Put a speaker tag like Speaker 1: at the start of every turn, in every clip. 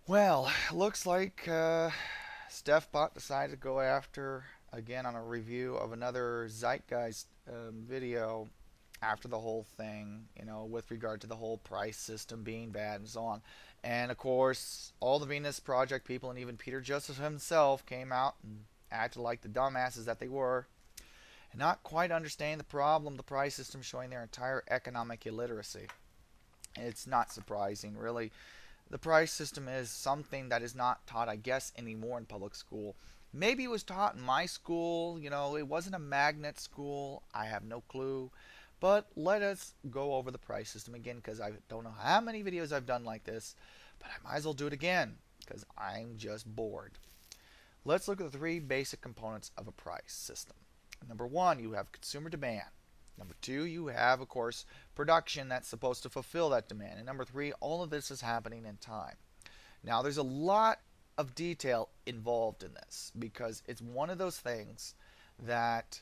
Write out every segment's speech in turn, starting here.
Speaker 1: Well, looks like StephBot decided to go after again on a review of another Zeitgeist video after the whole thing, with regard to the whole price system being bad and so on. And of course, all the Venus Project people and even Peter Joseph himself came out and acted like the dumbasses that they were, and not quite understanding the problem, the price system showing their entire economic illiteracy. It's not surprising, really. The price system is something that is not taught, I guess, anymore in public school. Maybe it was taught in my school. It wasn't a magnet school. I have no clue. But let us go over the price system again because I don't know how many videos I've done like this, but I might as well do it again because I'm just bored. Let's look at the three basic components of a price system. Number one, you have consumer demand. Number two, you have, of course, production that's supposed to fulfill that demand. And number three, all of this is happening in time. Now, there's a lot of detail involved in this because it's one of those things that,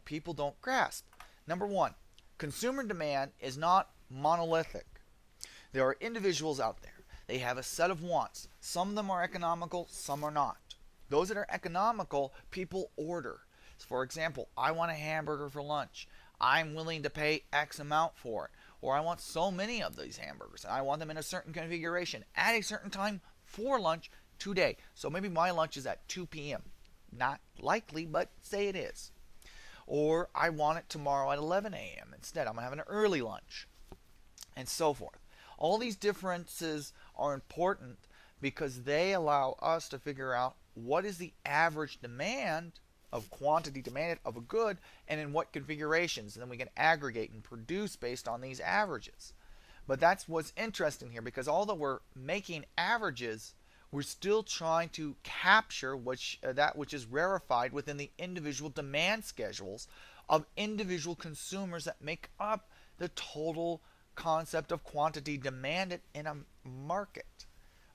Speaker 1: people don't grasp. Number one, consumer demand is not monolithic. There are individuals out there. They have a set of wants. Some of them are economical, some are not. Those that are economical, people order. For example, I want a hamburger for lunch. I'm willing to pay X amount for it. Or I want so many of these hamburgers and I want them in a certain configuration at a certain time for lunch today. So maybe my lunch is at 2 p.m. Not likely, but say it is. Or I want it tomorrow at 11 a.m. instead. I'm going to have an early lunch and so forth. All these differences are important because they allow us to figure out what is the average demand of quantity demanded of a good and in what configurations. And then we can aggregate and produce based on these averages. But that's what's interesting here because although we're making averages, we're still trying to capture that which is rarefied within the individual demand schedules of individual consumers that make up the total concept of quantity demanded in a market.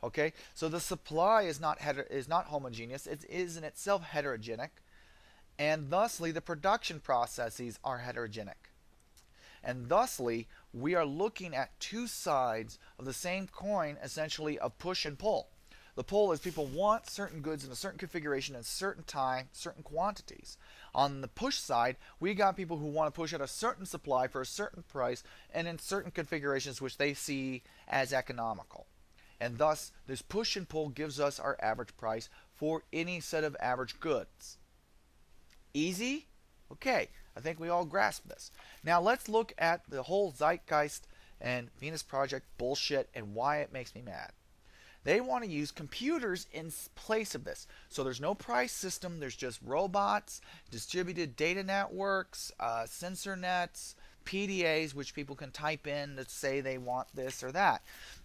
Speaker 1: Okay, so the supply is not homogeneous. It is in itself heterogenic, and thusly the production processes are heterogenic. And thusly, we are looking at two sides of the same coin, essentially of push and pull. The pull is people want certain goods in a certain configuration at a certain time, certain quantities. On the push side, we got people who want to push out a certain supply for a certain price and in certain configurations which they see as economical. And thus, this push and pull gives us our average price for any set of average goods. Easy? Okay, I think we all grasp this. Now let's look at the whole Zeitgeist and Venus Project bullshit and why it makes me mad. They want to use computers in place of this. So there's no price system, there's just robots, distributed data networks, sensor nets, PDAs, which people can type in to say they want this or that.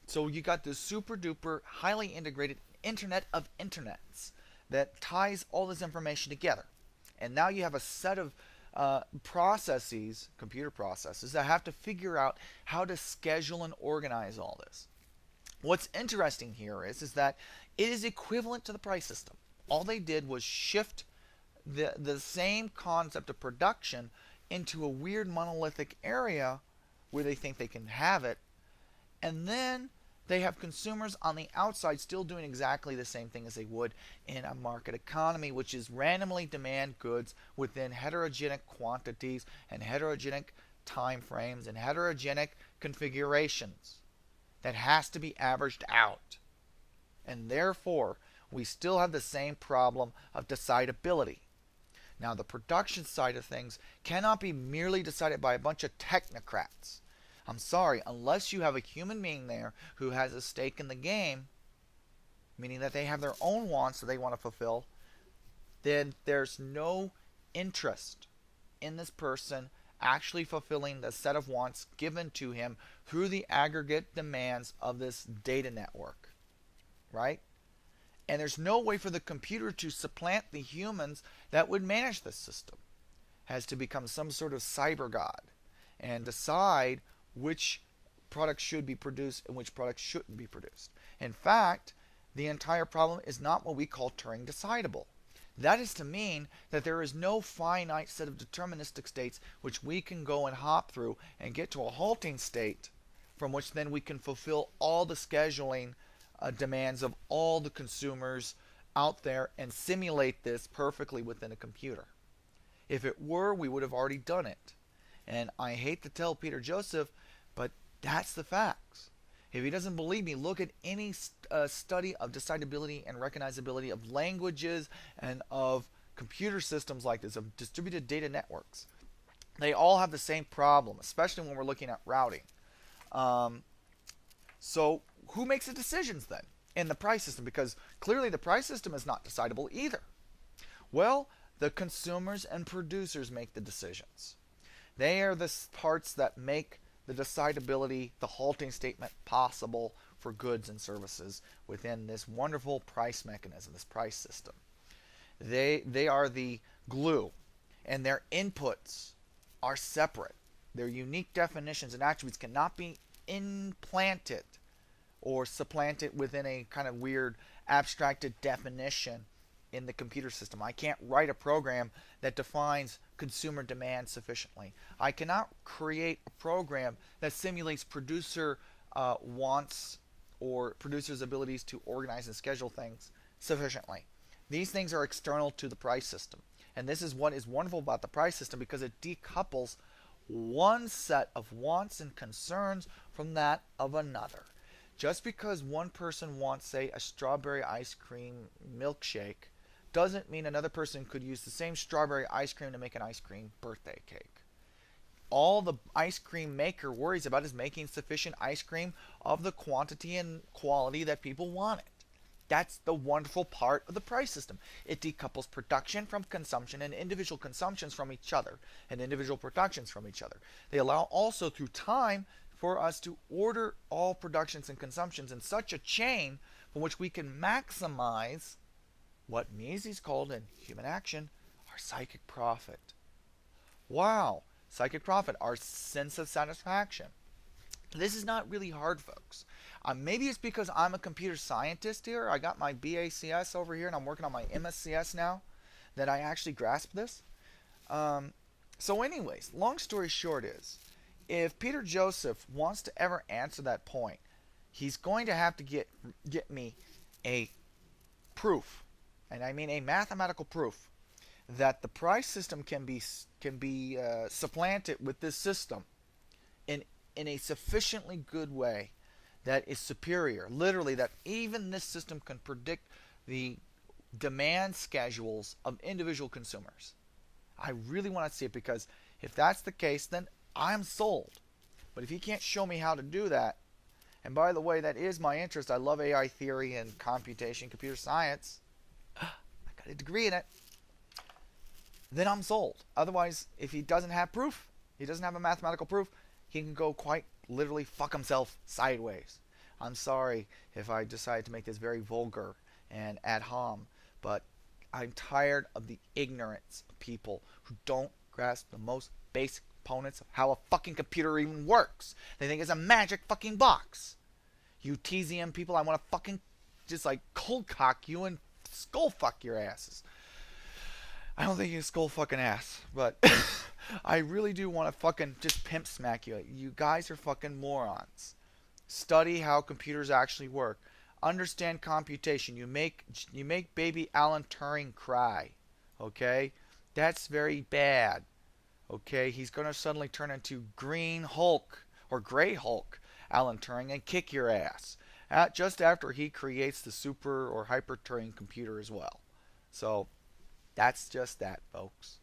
Speaker 1: So you got this super duper, highly integrated internet of internets that ties all this information together. And now you have a set of processes, computer processes, that have to figure out how to schedule and organize all this. What's interesting here is that it is equivalent to the price system. All they did was shift the same concept of production into a weird monolithic area where they think they can have it, and then they have consumers on the outside still doing exactly the same thing as they would in a market economy, which is randomly demand goods within heterogenic quantities and heterogenic time frames and heterogenic configurations that has to be averaged out. And therefore, we still have the same problem of decidability. Now, the production side of things cannot be merely decided by a bunch of technocrats. I'm sorry, unless you have a human being there who has a stake in the game, meaning that they have their own wants that they want to fulfill, then there's no interest in this person actually fulfilling the set of wants given to him through the aggregate demands of this data network. Right? And there's no way for the computer to supplant the humans that would manage this system. It has to become some sort of cyber god and decide which products should be produced and which products shouldn't be produced. In fact, the entire problem is not what we call Turing decidable. That is to mean that there is no finite set of deterministic states which we can go and hop through and get to a halting state from which then we can fulfill all the scheduling demands of all the consumers out there and simulate this perfectly within a computer. If it were, we would have already done it. And I hate to tell Peter Joseph, but that's the facts. If he doesn't believe me, look at any study of decidability and recognizability of languages and of computer systems like this, of distributed data networks. They all have the same problem, especially when we're looking at routing. Um, so who makes the decisions then in the price system? Because clearly the price system is not decidable either. Well, the consumers and producers make the decisions. They are the parts that make the decidability, the halting statement possible for goods and services within this wonderful price mechanism, this price system. They are the glue, and their inputs are separate. Their unique definitions and attributes cannot be implanted or supplanted within a kind of weird abstracted definition in the computer system. I can't write a program that defines consumer demand sufficiently. I cannot create a program that simulates producer wants or producers' abilities to organize and schedule things sufficiently. These things are external to the price system. And this is what is wonderful about the price system, because it decouples one set of wants and concerns from that of another. Just because one person wants, say, a strawberry ice cream milkshake doesn't mean another person could use the same strawberry ice cream to make an ice cream birthday cake. All the ice cream maker worries about is making sufficient ice cream of the quantity and quality that people want it. That's the wonderful part of the price system. It decouples production from consumption and individual consumptions from each other and individual productions from each other. They allow also through time for us to order all productions and consumptions in such a chain from which we can maximize what Mises called in Human Action our psychic profit. Wow, psychic profit, our sense of satisfaction. This is not really hard, folks. Maybe it's because I'm a computer scientist here. I got my BACS over here and I'm working on my MSCS now that I actually grasp this. So anyways, long story short is, if Peter Joseph wants to ever answer that point, he's going to have to get me a proof, and I mean a mathematical proof, that the price system can be supplanted with this system in a sufficiently good way that is superior. Literally, that even this system can predict the demand schedules of individual consumers. I really want to see it, because if that's the case, then I'm sold. But if he can't show me how to do that, and by the way, that is my interest. I love AI theory and computation, computer science. I got a degree in it. Then I'm sold. Otherwise, if he doesn't have proof, he doesn't have a mathematical proof, he can go quite literally fuck himself sideways. I'm sorry if I decide to make this very vulgar and ad hom, but I'm tired of the ignorance of people who don't grasp the most basic components of how a fucking computer even works. They think it's a magic fucking box. You TZM people, I want to fucking just like cold cock you and skull fuck your asses. I don't think you skull fucking ass, but I really do want to fucking just pimp smack you. You guys are fucking morons. Study how computers actually work. Understand computation. You make baby Alan Turing cry. Okay? That's very bad. Okay? He's going to suddenly turn into Green Hulk or Gray Hulk Alan Turing and kick your ass. Just after he creates the super or hyper Turing computer as well. So, that's just that, folks.